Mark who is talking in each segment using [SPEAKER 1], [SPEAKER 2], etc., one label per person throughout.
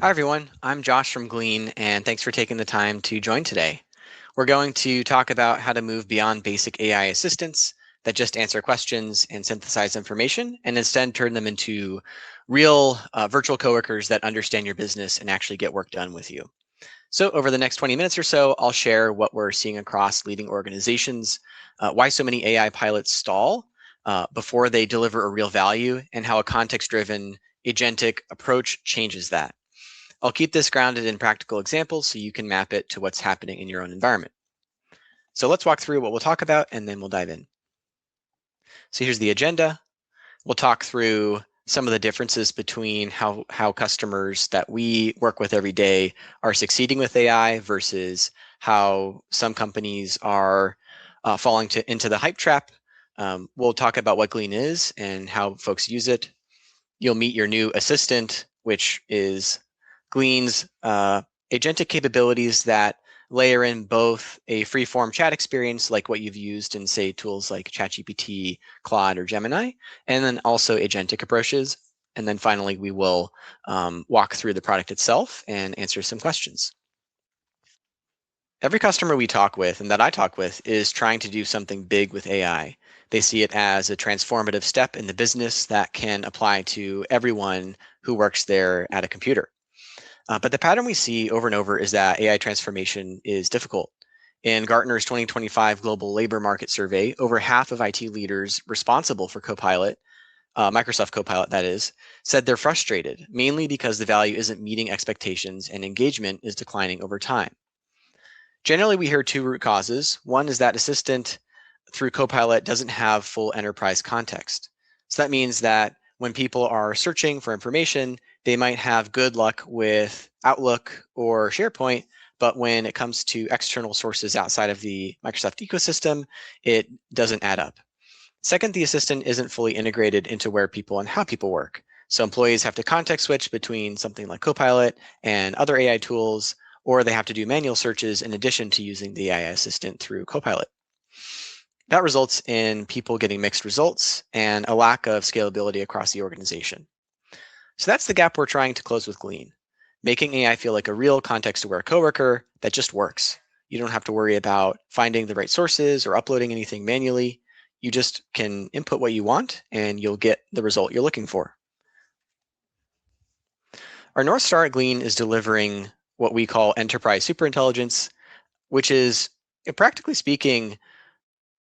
[SPEAKER 1] Hi, everyone. I'm Josh from Glean, and thanks for taking the time to join today. We're going to talk about how to move beyond basic AI assistants that just answer questions and synthesize information, and instead turn them into real virtual coworkers that understand your business and actually get work done with you. So over the next 20 minutes or so, I'll share what we're seeing across leading organizations, why so many AI pilots stall before they deliver a real value, and how a context-driven agentic approach changes that. I'll keep this grounded in practical examples so you can map it to what's happening in your own environment. So let's walk through what we'll talk about and then we'll dive in. So here's the agenda. We'll talk through some of the differences between how customers that we work with every day are succeeding with AI versus how some companies are falling into the hype trap. We'll talk about what Glean is and how folks use it. You'll meet your new assistant, which is Glean's agentic capabilities that layer in both a free-form chat experience like what you've used in, say, tools like ChatGPT, Claude, or Gemini, and then also agentic approaches. And then finally, we will walk through the product itself and answer some questions. Every customer we talk with and that I talk with is trying to do something big with AI. They see it as a transformative step in the business that can apply to everyone who works there at a computer. But the pattern we see over and over is that AI transformation is difficult. In Gartner's 2025 Global Labor Market Survey, over half of IT leaders responsible for Copilot, Microsoft Copilot that is, said they're frustrated, mainly because the value isn't meeting expectations and engagement is declining over time. Generally, we hear two root causes. One is that Assistant through Copilot doesn't have full enterprise context. So that means that when people are searching for information, they might have good luck with Outlook or SharePoint, but when it comes to external sources outside of the Microsoft ecosystem, it doesn't add up. Second, the assistant isn't fully integrated into where people and how people work. So employees have to context switch between something like Copilot and other AI tools, or they have to do manual searches in addition to using the AI assistant through Copilot. That results in people getting mixed results and a lack of scalability across the organization. So that's the gap we're trying to close with Glean, making AI feel like a real context-aware coworker that just works. You don't have to worry about finding the right sources or uploading anything manually. You just can input what you want and you'll get the result you're looking for. Our North Star at Glean is delivering what we call enterprise superintelligence, which is, practically speaking,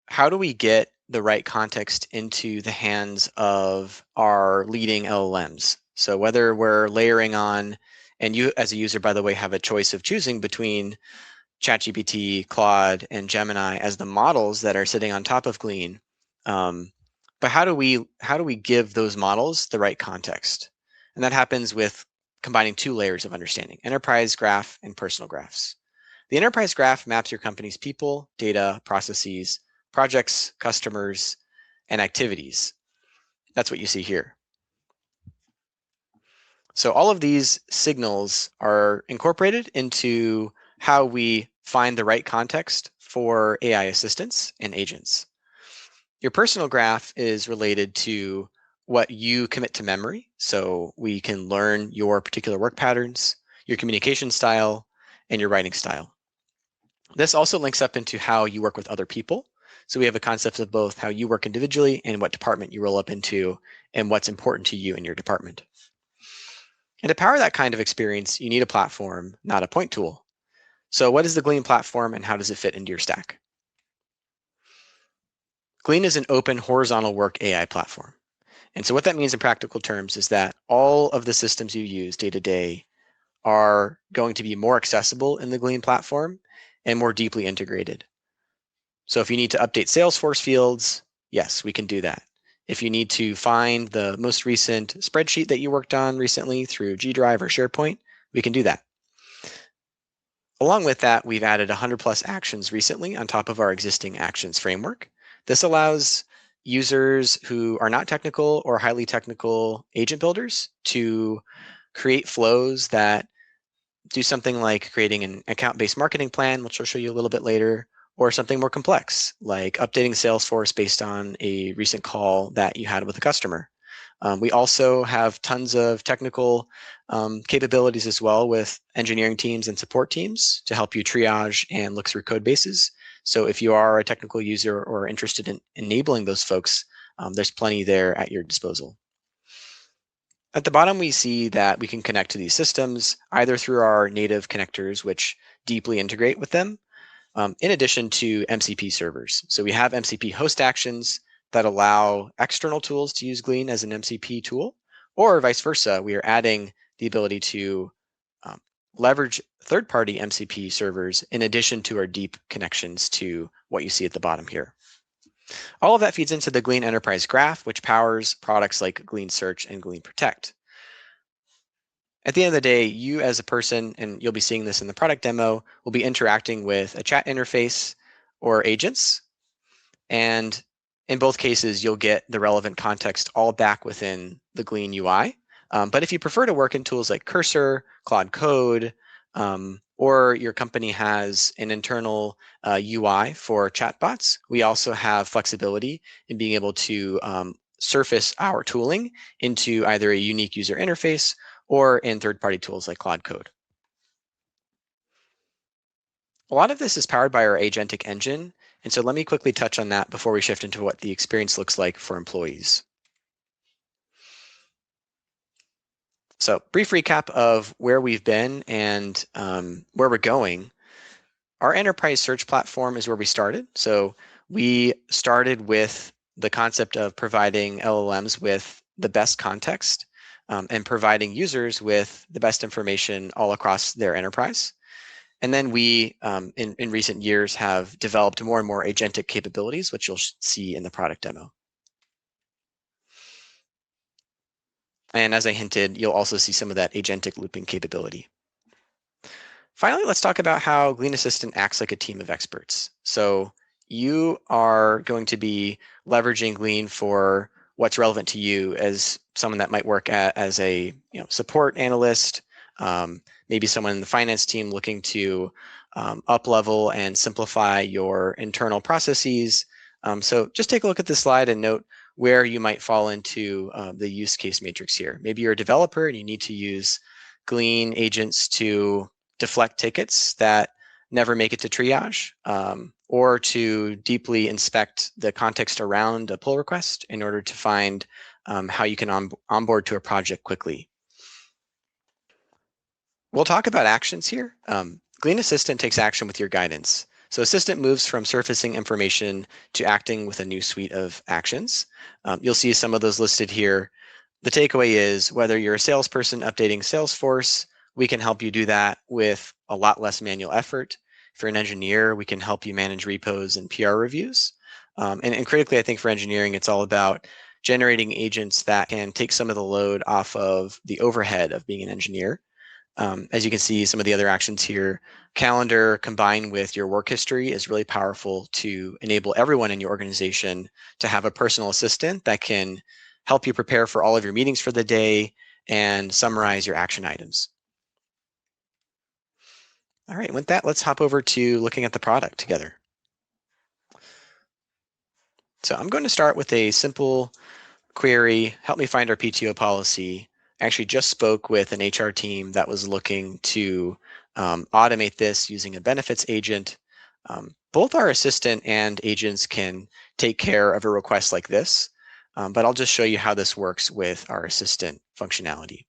[SPEAKER 1] how do we get the right context into the hands of our leading LLMs? So whether we're layering on, and you as a user, by the way, have a choice of choosing between ChatGPT, Claude, and Gemini as the models that are sitting on top of Glean. But how do we give those models the right context? And that happens with combining two layers of understanding: enterprise graph and personal graphs. The enterprise graph maps your company's people, data, processes, projects, customers, and activities. That's what you see here. So all of these signals are incorporated into how we find the right context for AI assistants and agents. Your personal graph is related to what you commit to memory. So we can learn your particular work patterns, your communication style, and your writing style. This also links up into how you work with other people. So we have a concept of both how you work individually and what department you roll up into and what's important to you in your department. And to power that kind of experience, you need a platform, not a point tool. So what is the Glean platform and how does it fit into your stack? Glean is an open horizontal work AI platform. And so what that means in practical terms is that all of the systems you use day to day are going to be more accessible in the Glean platform and more deeply integrated. So if you need to update Salesforce fields, yes, we can do that. If you need to find the most recent spreadsheet that you worked on recently through G Drive or SharePoint, we can do that. Along with that, we've added 100 plus actions recently on top of our existing actions framework. This allows users who are not technical or highly technical agent builders to create flows that do something like creating an account-based marketing plan, which I'll show you a little bit later, or something more complex, like updating Salesforce based on a recent call that you had with a customer, We also have tons of technical capabilities as well with engineering teams and support teams to help you triage and look through code bases. So if you are a technical user or interested in enabling those folks, there's plenty there at your disposal. At the bottom, we see that we can connect to these systems either through our native connectors, which deeply integrate with them, in addition to MCP servers. So we have MCP host actions that allow external tools to use Glean as an MCP tool, or vice versa. We are adding the ability to leverage third-party MCP servers in addition to our deep connections to what you see at the bottom here. All of that feeds into the Glean Enterprise Graph, which powers products like Glean Search and Glean Protect. At the end of the day, you as a person, and you'll be seeing this in the product demo, will be interacting with a chat interface or agents. And in both cases, you'll get the relevant context all back within the Glean UI. But if you prefer to work in tools like Cursor, Claude Code, or your company has an internal UI for chatbots, we also have flexibility in being able to surface our tooling into either a unique user interface or in third-party tools like Claude Code. A lot of this is powered by our Agentic engine, and so let me quickly touch on that before we shift into what the experience looks like for employees. So brief recap of where we've been and where we're going. Our enterprise search platform is where we started. So we started with the concept of providing LLMs with the best context and providing users with the best information all across their enterprise. And then we, in recent years, have developed more and more agentic capabilities, which you'll see in the product demo. And as I hinted, you'll also see some of that agentic looping capability. Finally, let's talk about how Glean Assistant acts like a team of experts. So you are going to be leveraging Glean for what's relevant to you as someone that might work as a support analyst, maybe someone in the finance team looking to up-level and simplify your internal processes. So just take a look at this slide and note where you might fall into the use case matrix here. Maybe you're a developer and you need to use Glean agents to deflect tickets that never make it to triage, or to deeply inspect the context around a pull request in order to find how you can onboard to a project quickly. We'll talk about actions here. Glean Assistant takes action with your guidance. So Assistant moves from surfacing information to acting with a new suite of actions. You'll see some of those listed here. The takeaway is whether you're a salesperson updating Salesforce, we can help you do that with a lot less manual effort. If you're an engineer, we can help you manage repos and PR reviews. And critically, I think for engineering, it's all about generating agents that can take some of the load off of the overhead of being an engineer. As you can see, some of the other actions here, calendar combined with your work history is really powerful to enable everyone in your organization to have a personal assistant that can help you prepare for all of your meetings for the day and summarize your action items. All right, with that, let's hop over to looking at the product together. So I'm going to start with a simple query, help me find our PTO policy. I actually just spoke with an HR team that was looking to automate this using a benefits agent. Both our assistant and agents can take care of a request like this, but I'll just show you how this works with our assistant functionality.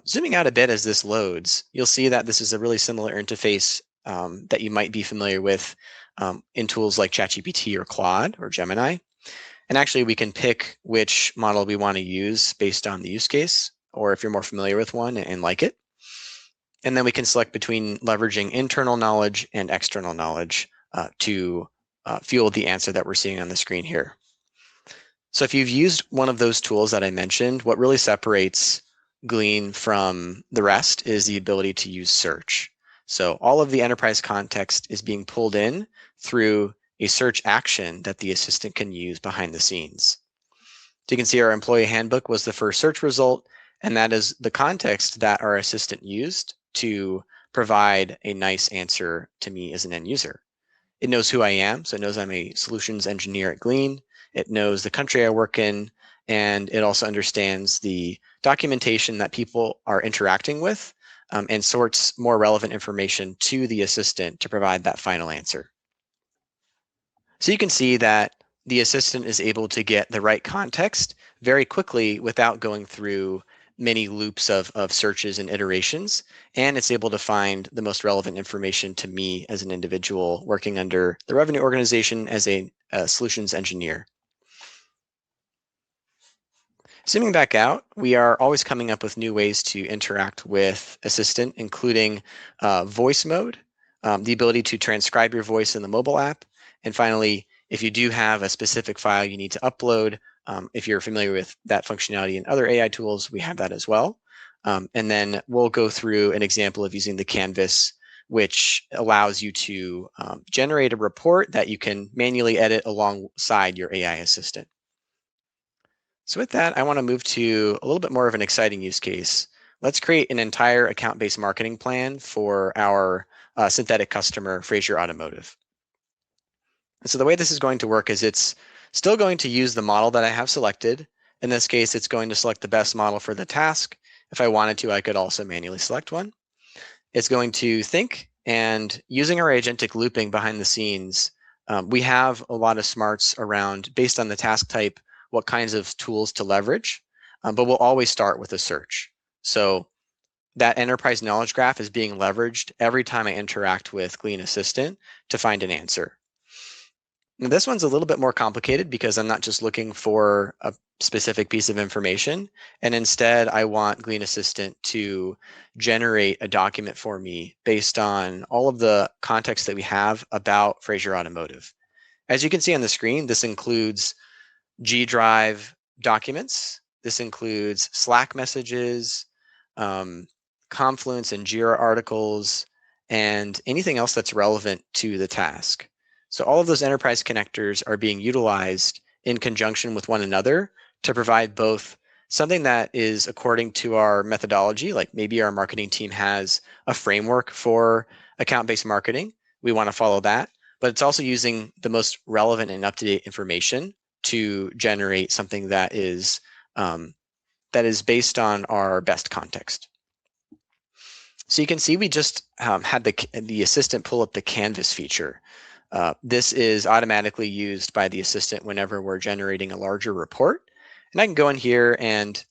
[SPEAKER 1] Zooming out a bit as this loads, you'll see that this is a really similar interface that you might be familiar with in tools like ChatGPT or Claude or Gemini. And actually, we can pick which model we want to use based on the use case, or if you're more familiar with one and like it. And then we can select between leveraging internal knowledge and external knowledge to fuel the answer that we're seeing on the screen here. So if you've used one of those tools that I mentioned, what really separates Glean from the rest is the ability to use search. So all of the enterprise context is being pulled in through a search action that the assistant can use behind the scenes. So you can see our employee handbook was the first search result, and that is the context that our assistant used to provide a nice answer to me as an end user. It knows who I am, so it knows I'm a solutions engineer at Glean. It knows the country I work in, and it also understands the documentation that people are interacting with, and sorts more relevant information to the assistant to provide that final answer. So you can see that the assistant is able to get the right context very quickly without going through many loops of searches and iterations, and it's able to find the most relevant information to me as an individual working under the revenue organization as a solutions engineer. Zooming back out, we are always coming up with new ways to interact with Assistant, including voice mode, the ability to transcribe your voice in the mobile app, and finally, if you do have a specific file you need to upload, if you're familiar with that functionality in other AI tools, we have that as well. And then we'll go through an example of using the canvas, which allows you to generate a report that you can manually edit alongside your AI assistant. So with that, I want to move to a little bit more of an exciting use case. Let's create an entire account-based marketing plan for our synthetic customer, Fraser Automotive. And so the way this is going to work is it's still going to use the model that I have selected. In this case, it's going to select the best model for the task. If I wanted to, I could also manually select one. It's going to think, and using our agentic looping behind the scenes, we have a lot of smarts around, based on the task type, what kinds of tools to leverage, but we'll always start with a search. So that enterprise knowledge graph is being leveraged every time I interact with Glean Assistant to find an answer. Now, this one's a little bit more complicated because I'm not just looking for a specific piece of information, and instead I want Glean Assistant to generate a document for me based on all of the context that we have about Fraser Automotive. As you can see on the screen, this includes G Drive documents. This includes Slack messages, Confluence and Jira articles, and anything else that's relevant to the task. So all of those enterprise connectors are being utilized in conjunction with one another to provide both something that is according to our methodology, like maybe our marketing team has a framework for account-based marketing. We want to follow that, but it's also using the most relevant and up-to-date information to generate something that is based on our best context. So you can see we just had the assistant pull up the Canvas feature. This is automatically used by the assistant whenever we're generating a larger report. And I can go in here and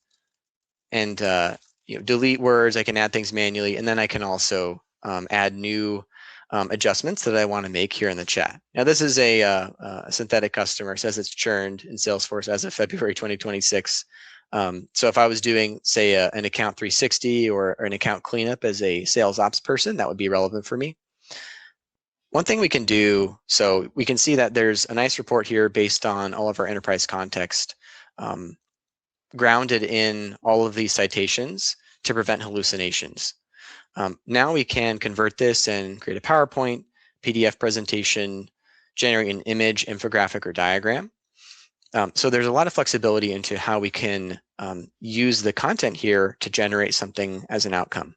[SPEAKER 1] delete words. I can add things manually, and then I can also add new adjustments that I want to make here in the chat. Now, this is a synthetic customer. It says it's churned in Salesforce as of February 2026. So if I was doing, say, an account 360 or an account cleanup as a sales ops person, that would be relevant for me. One thing we can do, so we can see that there's a nice report here based on all of our enterprise context, grounded in all of these citations to prevent hallucinations. Now we can convert this and create a PowerPoint, PDF presentation, generate an image, infographic, or diagram. So there's a lot of flexibility into how we can use the content here to generate something as an outcome.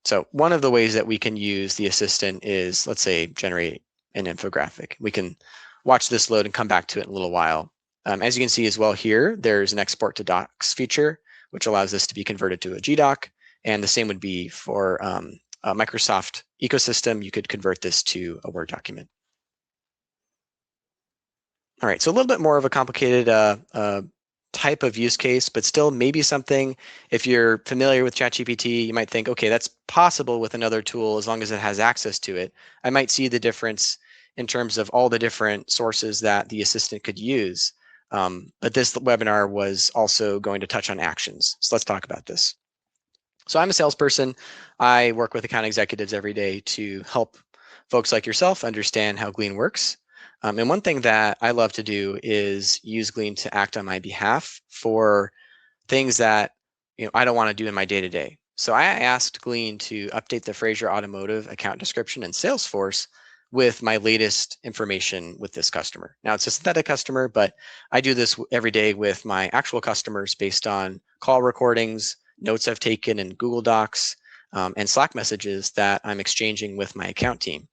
[SPEAKER 1] So one of the ways that we can use the assistant is, let's say, generate an infographic. We can watch this load and come back to it in a little while. As you can see as well here, there's an export to docs feature, which allows this to be converted to a GDoc. And the same would be for a Microsoft ecosystem. You could convert this to a Word document. All right, so a little bit more of a complicated type of use case, but still maybe something, if you're familiar with ChatGPT, you might think, okay, that's possible with another tool as long as it has access to it. I might see the difference in terms of all the different sources that the assistant could use. But this webinar was also going to touch on actions. So let's talk about this. So I'm a salesperson. I work with account executives every day to help folks like yourself understand how Glean works. And one thing that I love to do is use Glean to act on my behalf for things that I don't want to do in my day-to-day. So I asked Glean to update the Fraser Automotive account description in Salesforce with my latest information with this customer. Now, it's a synthetic customer, but I do this every day with my actual customers based on call recordings, notes I've taken in Google Docs, and Slack messages that I'm exchanging with my account team.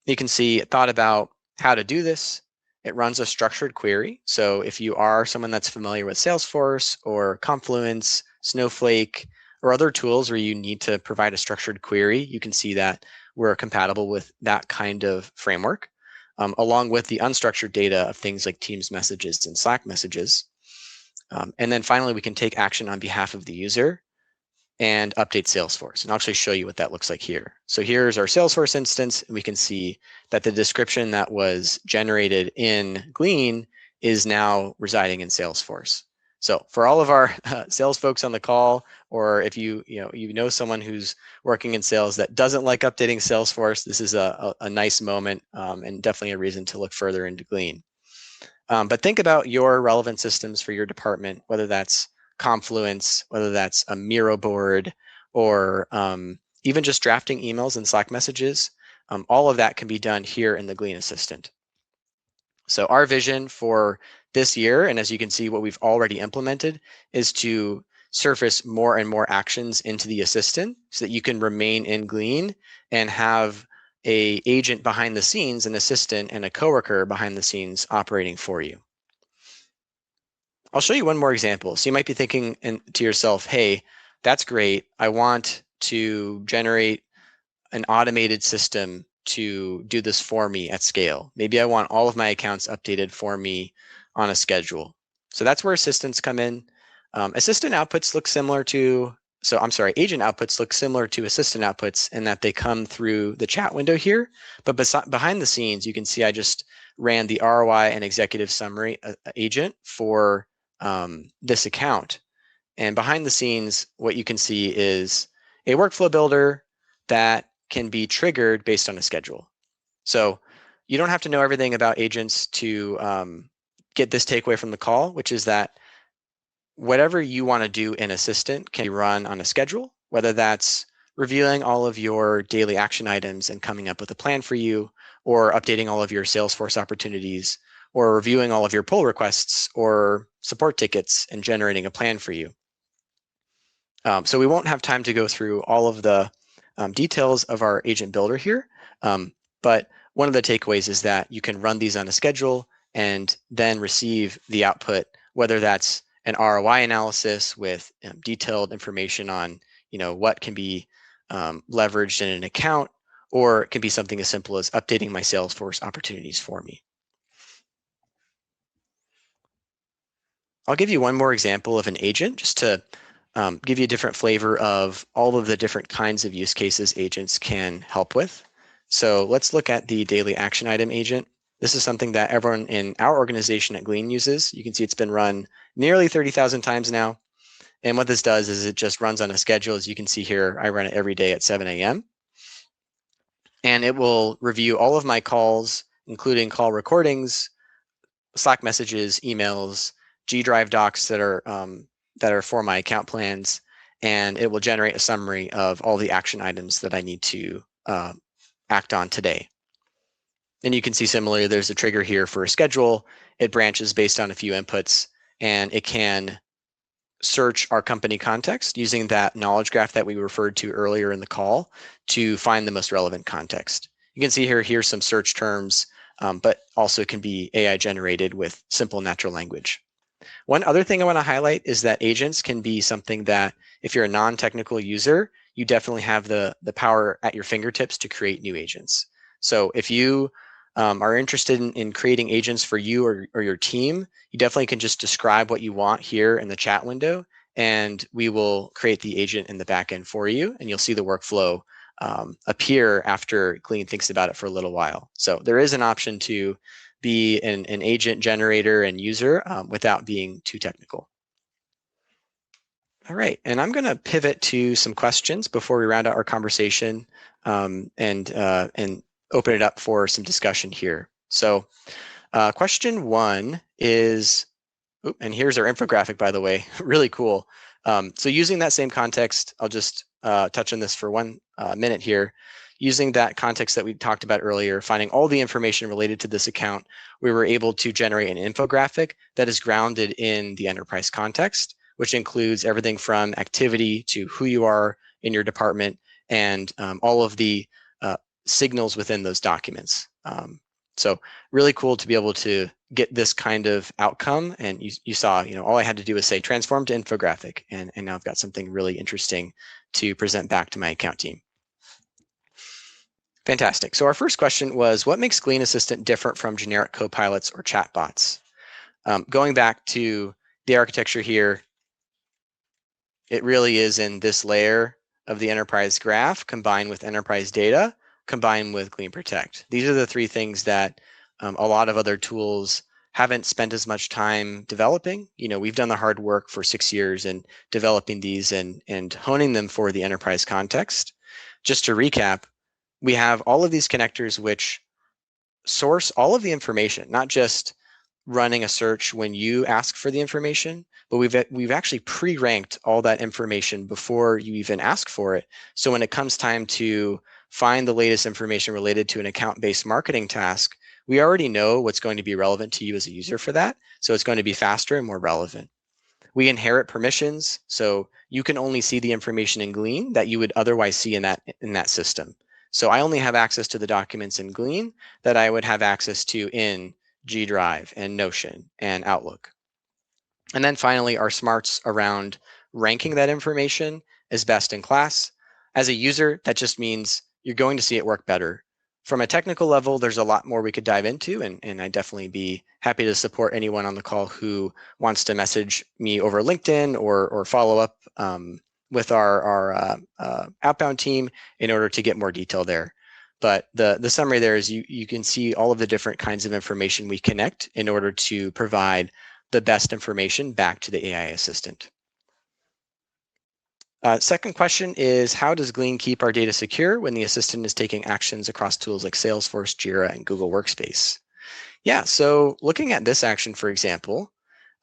[SPEAKER 1] You can see it thought about how to do this, it runs a structured query. So if you are someone that's familiar with Salesforce or Confluence, Snowflake, or other tools where you need to provide a structured query, you can see that we're compatible with that kind of framework, along with the unstructured data of things like Teams messages and Slack messages. And then finally, we can take action on behalf of the user and update Salesforce. And I'll actually show you what that looks like here. So here's our Salesforce instance, and we can see that the description that was generated in Glean is now residing in Salesforce. So for all of our sales folks on the call, or if you know someone who's working in sales that doesn't like updating Salesforce, this is a nice moment and definitely a reason to look further into Glean. But think about your relevant systems for your department, whether that's Confluence, whether that's a Miro board, or even just drafting emails and Slack messages. All of that can be done here in the Glean Assistant. So our vision for this year, and as you can see what we've already implemented, is to surface more and more actions into the assistant so that you can remain in Glean and have an agent behind the scenes, an assistant, and a coworker behind the scenes operating for you. I'll show you one more example. So you might be thinking to yourself, hey, that's great. I want to generate an automated system to do this for me at scale. Maybe I want all of my accounts updated for me on a schedule. So that's where assistants come in. Agent outputs look similar to assistant outputs in that they come through the chat window here. But behind the scenes, you can see I just ran the ROI and executive summary agent for this account. And behind the scenes, what you can see is a workflow builder that can be triggered based on a schedule. So you don't have to know everything about agents to get this takeaway from the call, which is that whatever you want to do in Assistant can be run on a schedule, whether that's reviewing all of your daily action items and coming up with a plan for you, or updating all of your Salesforce opportunities, or reviewing all of your pull requests or support tickets and generating a plan for you. So we won't have time to go through all of the details of our agent builder here, but one of the takeaways is that you can run these on a schedule and then receive the output, whether that's an ROI analysis with detailed information on what can be leveraged in an account, or it can be something as simple as updating my Salesforce opportunities for me. I'll give you one more example of an agent just to give you a different flavor of all of the different kinds of use cases agents can help with. So let's look at the daily action item agent. This is something that everyone in our organization at Glean uses. You can see it's been run nearly 30,000 times now. And what this does is it just runs on a schedule. As you can see here, I run it every day at 7 a.m. And it will review all of my calls, including call recordings, Slack messages, emails, G Drive docs that are for my account plans, and it will generate a summary of all the action items that I need to act on today. And you can see similarly, there's a trigger here for a schedule. It branches based on a few inputs, and it can search our company context using that knowledge graph that we referred to earlier in the call to find the most relevant context. You can see here's some search terms, but also can be AI generated with simple natural language. One other thing I want to highlight is that agents can be something that if you're a non-technical user, you definitely have the power at your fingertips to create new agents. So if you are interested in creating agents for you or your team, you definitely can just describe what you want here in the chat window, and we will create the agent in the backend for you, and you'll see the workflow appear after Glean thinks about it for a little while. So there is an option to be an agent generator and user without being too technical. All right, and I'm going to pivot to some questions before we round out our conversation and open it up for some discussion here. So question one is, and here's our infographic, by the way, really cool. So using that same context, I'll just touch on this for 1 minute here. Using that context that we talked about earlier, finding all the information related to this account, we were able to generate an infographic that is grounded in the enterprise context, which includes everything from activity to who you are in your department and all of the signals within those documents. So really cool to be able to get this kind of outcome. And you saw, all I had to do was say transform to infographic, and now I've got something really interesting to present back to my account team. Fantastic. So our first question was, what makes Glean Assistant different from generic copilots or chatbots? Going back to the architecture here, it really is in this layer of the enterprise graph combined with enterprise data, combined with Glean Protect. These are the three things that a lot of other tools haven't spent as much time developing. We've done the hard work for 6 years in developing these and honing them for the enterprise context. Just to recap, we have all of these connectors which source all of the information, not just running a search when you ask for the information, but we've actually pre-ranked all that information before you even ask for it. So when it comes time to find the latest information related to an account-based marketing task, we already know what's going to be relevant to you as a user for that. So it's going to be faster and more relevant. We inherit permissions, so you can only see the information in Glean that you would otherwise see in that system. So I only have access to the documents in Glean that I would have access to in G Drive and Notion and Outlook. And then finally, our smarts around ranking that information as best in class. As a user, that just means you're going to see it work better. From a technical level, there's a lot more we could dive into, and I'd definitely be happy to support anyone on the call who wants to message me over LinkedIn or follow up with our outbound team in order to get more detail there. But the summary there is you can see all of the different kinds of information we connect in order to provide the best information back to the AI assistant. Second question is, how does Glean keep our data secure when the assistant is taking actions across tools like Salesforce, Jira, and Google Workspace? Yeah, so looking at this action, for example,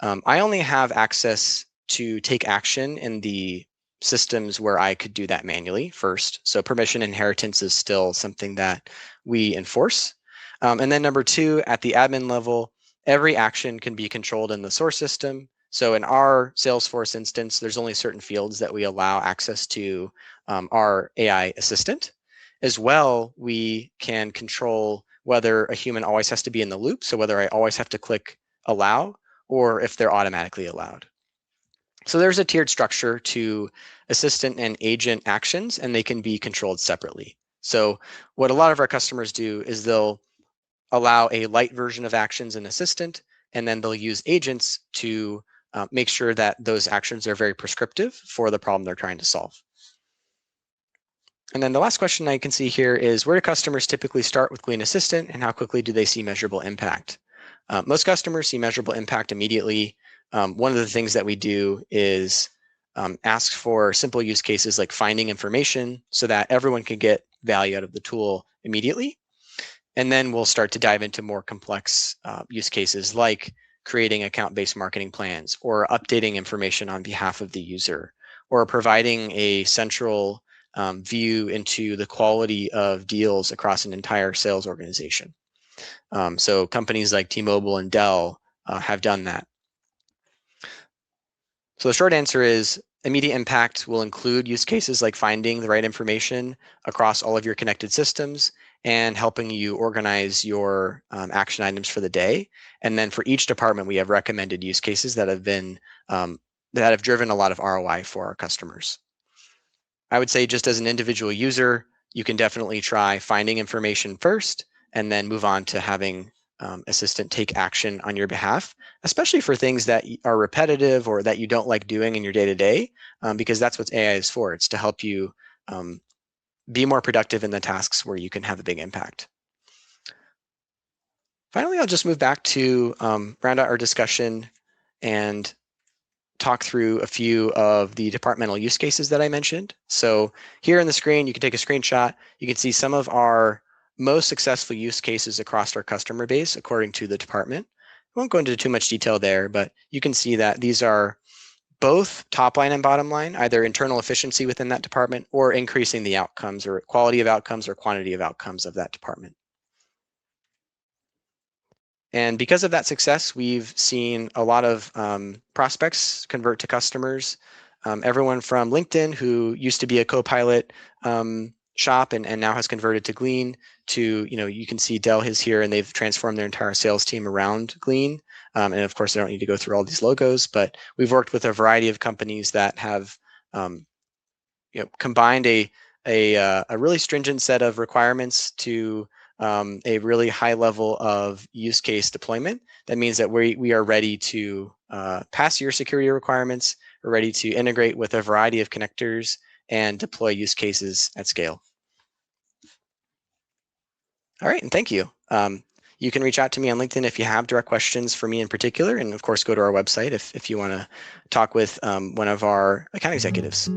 [SPEAKER 1] I only have access to take action in the systems where I could do that manually first. So permission inheritance is still something that we enforce. And then number two, at the admin level, every action can be controlled in the source system. So in our Salesforce instance, there's only certain fields that we allow access to our AI assistant. As well, we can control whether a human always has to be in the loop, so whether I always have to click allow or if they're automatically allowed. So there's a tiered structure to assistant and agent actions, and they can be controlled separately. So what a lot of our customers do is they'll allow a light version of actions in assistant, and then they'll use agents to make sure that those actions are very prescriptive for the problem they're trying to solve. And then the last question I can see here is, where do customers typically start with Glean Assistant, and how quickly do they see measurable impact? Most customers see measurable impact immediately. One of the things that we do is ask for simple use cases like finding information so that everyone can get value out of the tool immediately. And then we'll start to dive into more complex use cases like creating account-based marketing plans or updating information on behalf of the user or providing a central view into the quality of deals across an entire sales organization. So companies like T-Mobile and Dell have done that. So the short answer is immediate impact will include use cases like finding the right information across all of your connected systems and helping you organize your action items for the day. And then for each department, we have recommended use cases that have been that have driven a lot of ROI for our customers. I would say just as an individual user, you can definitely try finding information first and then move on to having Assistant take action on your behalf, especially for things that are repetitive or that you don't like doing in your day-to-day, because that's what AI is for. It's to help you be more productive in the tasks where you can have a big impact. Finally, I'll just move back to round out our discussion and talk through a few of the departmental use cases that I mentioned. So here on the screen, you can take a screenshot. You can see some of our most successful use cases across our customer base according to the department. I won't go into too much detail there, but you can see that these are both top line and bottom line, either internal efficiency within that department or increasing the outcomes or quality of outcomes or quantity of outcomes of that department. And because of that success, we've seen a lot of prospects convert to customers. Everyone from LinkedIn, who used to be a Copilot shop and now has converted to Glean, to, you can see Dell is here and they've transformed their entire sales team around Glean. And of course, I don't need to go through all these logos, but we've worked with a variety of companies that have combined a really stringent set of requirements to a really high level of use case deployment. That means that we are ready to pass your security requirements. We're ready to integrate with a variety of connectors and deploy use cases at scale. All right, and thank you. You can reach out to me on LinkedIn if you have direct questions for me in particular, and of course, go to our website if you want to talk with one of our account executives.